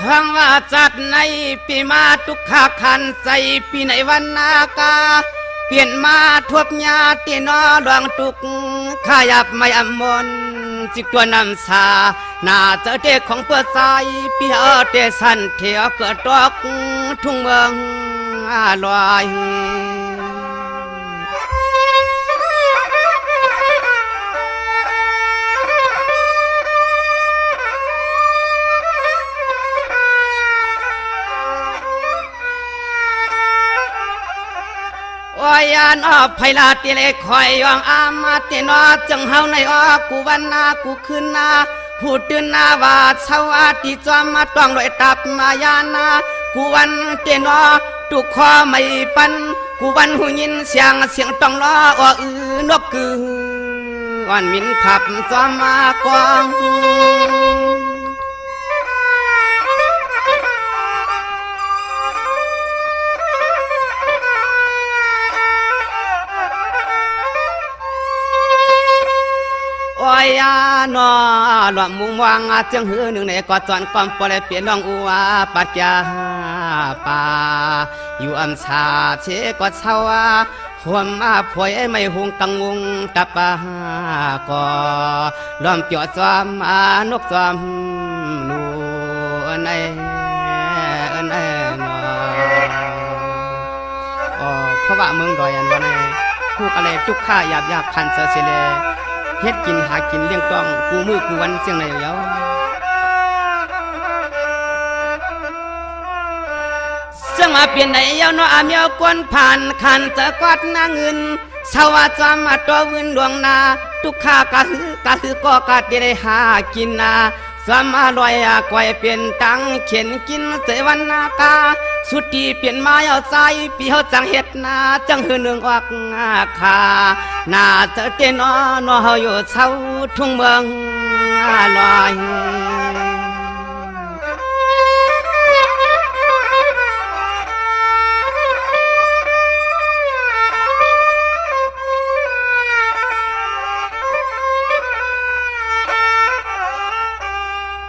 ช่างว่าจัดในปีมาทุกขาคันใส่ปีในวันนากาเปลี่ยนมาทวบญาตินอดวงตุกขยับไม่อมนจิกตัวนำสาหน้าเจอเด็กของเพื่อใจปีเอเตสันเถียเกิดตอกทุ่งเมืองลอยวายานอไพลาติเลคอยยองอามาตินอจังเฮาในอกูวันนากูคืนนาหูตื่นนาวาสวัสดีจอมมาต้องลอยตับมายานากูวันเตนอตุกคอไม่ปันกูวันหูยินเสียงต้องล้อนกกือวันมินผับจอมมากวางโอ้ยนอหลวงมุงวางจังหือหนึ่งในกอดจอนความปล่อยเปลี่ยนน้องอัวปัจจาป่าอยู่อำชาเชกอดเช้าหัวมาพวยไม่หงตังงงตะปากอล้อมเกี่ยวจอมนกจอมนูในนอเพราะว่าเมืองดอยอันวันนี้ผู้อะไรทุกข้าหยาบพันเสียเลยเฮ็ดกินหากินเลี้ยงต้องกูมือกูวันเสียงไหนเยาเสียงมาเปลี่ยนไหนเยาเนาะอาเมียวกวนผ่านขันจะกอดนางเงินสาวจามาตัววินดวงนาทุกข้ากะหืก็กะได้หากินนาสามาลอยก่อยเปลี่ยนตังเขียนกินเสวันนากาสุดที่เปลี่ยนมาเอาใจปีเขาจังเฮ็ดนาจังหือหนึ่งออกคาน่าจะเต้นนออยู่เช้าทุ่งเมืองลอย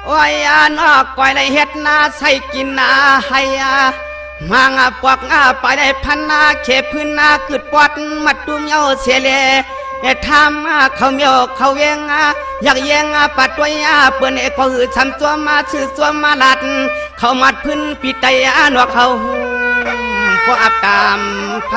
โอ้ยนอกก่อยได้เฮ็ดนาใส่กินนาให้มางปอกไปได้พันนาเขพื้นนาขึ้นปอดมัดตุ้มเยาเสียเลยทำเขาเมียวเขาเวงอยากเยงปัดตัวยเปิ้นก็หือทำตัวมาชื่อตัวมาลัดเขามัดพื้นปีไตหนวกเขาพวกอับตามไผ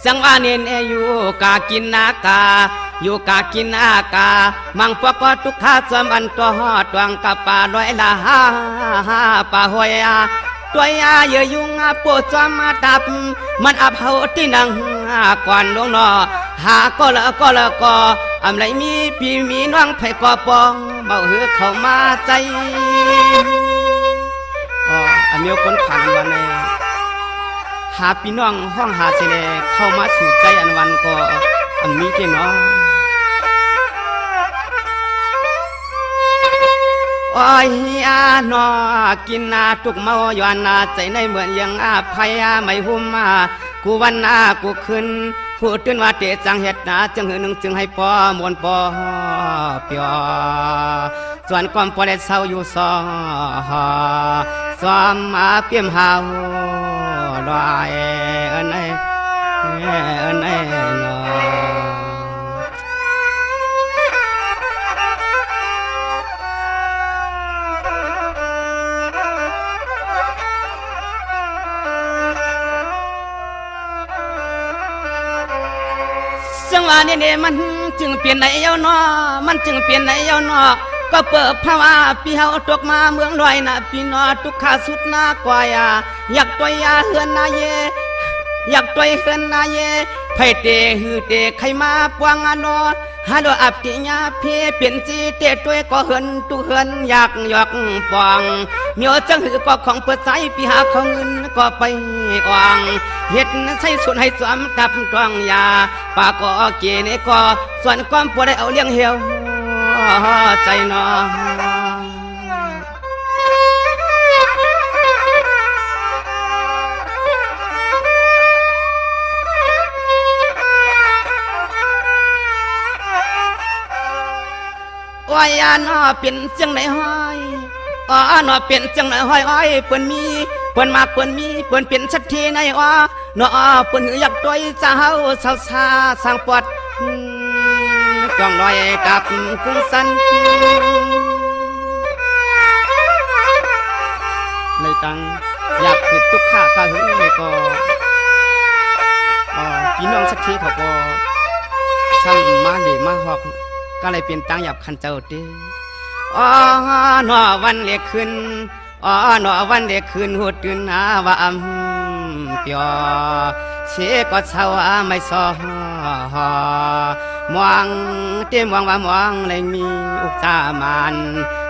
จังว่าเน้นอยู่กากินนากาอยู่กากินอากามังพวกก็ทุกข้าจอมอันตัวหอดวงกับป่าลอยละป่าหอยตัวยาเยอะยุงปวดจอมมาดับมันอับเฮาที่นังก่อนลงนอหาก็ละก็อำไรมีพี่มีน้องไผก็ปองเบาหือเข้ามาใจอันนี้คนผ่านวันนี้หาพี่น้องห้องหาเสลเข้ามาสู่ใจอันวันก็อันนี้เจเนาะโอ้ยนอกินนาทุกเมาย้อนนาใจในเหมือนยังภัยไม่หุ่มกูวันนากูขึ้นพูดตื่นว่าเตจังเฮ็ดนาจังหือหนึ่งจึงให้ปอมวนปอเปียส่วนความปอได้เศร้าอยู่ซ้อมมาเปี่ยมหาวลอยเนนอจังหวะนี้มันจึงเปลี่ยนไหนเยาวนอมันจึงเปลี่ยนไหนเยาวนอก็เปิดภาวะปีเฮาตกมาเมืองลอยนะพี่นอทุกขาสุดนากว่าอยากตัวยาเฮือนนาเยอยากตัวเฮือนนาเยไผเตหือเตใครมาปวงนอฮัลโหลอับติญาเพเปลี่ยนจีเตตัวก็เฮือนตุเฮือนอยากหยอกปองเมียวจังหือก็ของเปิดใจปีหาของเงินก็ไปอ่างเฮ็ดใช้ส่วนให้สวมทับตวงยาปากก็เกเนก็ส่วนความปวดได้เอาเลี้ยงเหี่ยวใจนอ ก้อยนอเป็นจังไหนห้อยนอเป็นจังไหนห้อยอ้อยเปิ้นมีเปิ้นมากเปิ้นมีเปิ้นเป็นชัดทีในนอเปิ้นอยากต้อยเจ้าสาวซาสร้างปวดจ้องน้อยกับกุ้งสันเลยตังอยากคือทุกข้ากะหึงเลยก็พี่น้องสักทีเขาก็สั่งมาเหลมาหอกก็เลยเป็นตังอยากคันเจ้าเด้นอวันเล็กขึ้นนอวันเล็กขึ้นหัวตื่นหาว่าเปียเชก็เศร้าไม่ซอมองเต็มวางว่ามองเลยมีอุกตามัน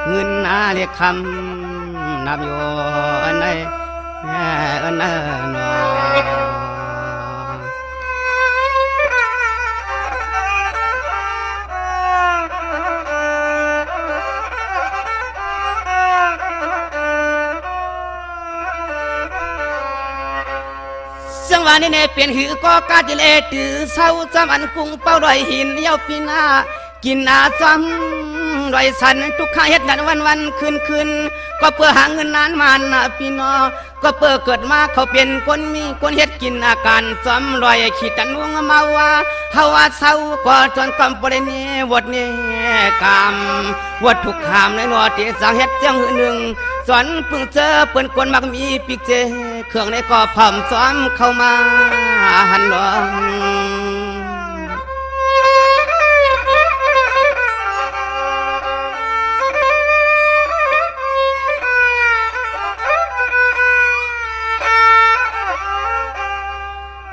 เงินเรียกคำนับอยู่ในนจังหวะนี้เนี่ยเปลี่ยนหือก็กาจิเลตือเศร้าจำอันกุ้งเป้าดอยหินเย้าปีนากินอาจำดอยสันทุกข้าเฮ็ดนั้นวันคืนก็เพื่อหาเงินนานมันพี่น้องก็เพื่อเกิดมาเขาเป็นคนมีคนเฮ็ดกินอาการซ้ำรอยขีดตันวงมาว่าเฮาว่าเศร้าก็จนกำปริเนวดเนี่ยกามวดทุกขามในหนอที่สังเฮ็ดจังหนึ่งสอนเพิ่งเจอเปิ้นคนมักมีปิกเจเครื่องในก็พร้อมซ้อมเข้ามาหันหลวง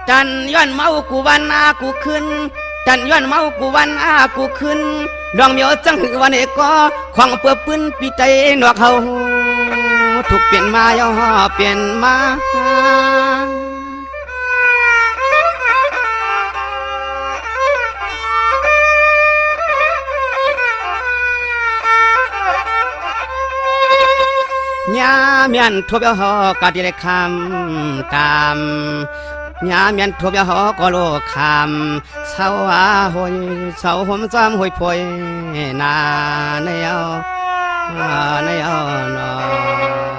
จันย้อนเมากูวันอากูขึ้นจันย้อนเมากูวันอากูขึ้นดองเมียวจังหือวันเอกก็ของเปื้อปืนปีใจหนวกเขาถูกเปลี่ยนมาย่อเปลี่ยนมายาเมียนทบหอกาดิเลคำกามยาเมียนทบหอก็โลคำเศร้าหอยเศร้าหอมซ้ำหอยพอยนาในเอานอ